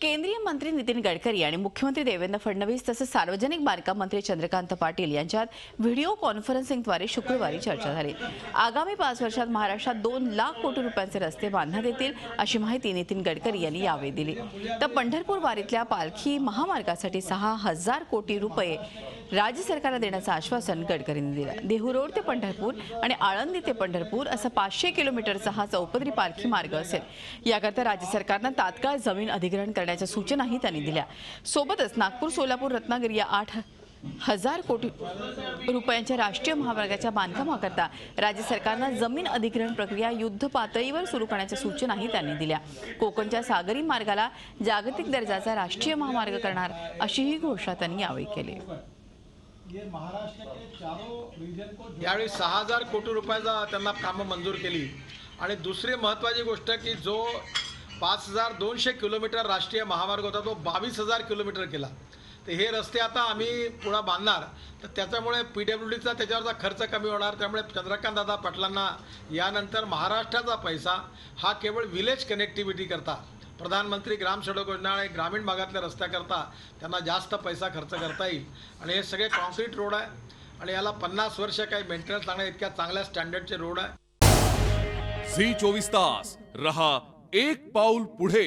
केंद्रीय मंत्री नितीन गडकरी आणि मुख्यमंत्री देवेंद्र फडणवीस तसेच सार्वजनिक बांधकाम मंत्री चंद्रकांत पाटील यांच्यात व्हिडिओ कॉन्फरन्सिंगद्वारे शुक्रवारी चर्चा झाली। आगामी 5 वर्षात महाराष्ट्रात 2 लाख कोटी रुपयांचे रस्ते बांधण्यात येतील अशी माहिती नितीन गडकरी यांनी यावेळी दिली। तर पंढरपूर वारीतल्या पालखी महामार्गासाठी 6,000 कोटी रुपये राज्य सरकारला देण्याचं आश्वासन गडकरींनी दिलं। देहू रोड ते पंढरपूर आणि आळंदी ते पंढरपूर असं 500 किलोमीटरचा हा चौपदरी पालखी मार्ग असेल। याकरता राज्य सरकारनं तात्काळ जमीन अधिग्रहण करण्याच्या सूचनाही त्यांनी दिल्या। सोबतच नागपूर, सोलापूर, रत्नागिरी या 8,000 कोटी रुपयांच्या राष्ट्रीय महामार्गाच्या बांधकामाकरता राज्य सरकारनं जमीन अधिग्रहण प्रक्रिया युद्ध पातळीवर सुरू करण्याच्या सूचनाही त्यांनी दिल्या। कोकणच्या सागरी मार्गाला जागतिक दर्जाचा राष्ट्रीय महामार्ग करणार अशीही घोषणा त्यांनी यावेळी केली। यावेळी 6,000 कोटी रुपयाचा त्यांना कामं मंजूर केली आणि दुसरी महत्त्वाची गोष्ट की जो 5,200 किलोमीटर राष्ट्रीय महामार्ग होता तो 22,000 किलोमीटर केला। तर हे रस्ते आता आम्ही पुढे बांधणार तर त्याच्यामुळे PWDचा त्याच्यावरचा खर्च कमी होणार। त्यामुळे चंद्रकांत दादा पाटलांना यानंतर महाराष्ट्राचा पैसा हा केवळ विलेज कनेक्टिव्हिटी करता प्रधानमंत्री ग्राम सडक योजना आणि ग्रामीण भागातल्या रस्त्याकरता त्यांना जास्त पैसा खर्च करता येईल। आणि हे सगळे कॉन्क्रीट रोड आहे आणि याला 50 वर्ष काही मेंटेनन्स लागणार इतक्या चांगल्या स्टँडर्डचे रोड आहे। झी 24 तास रहा एक पाऊल पुढे।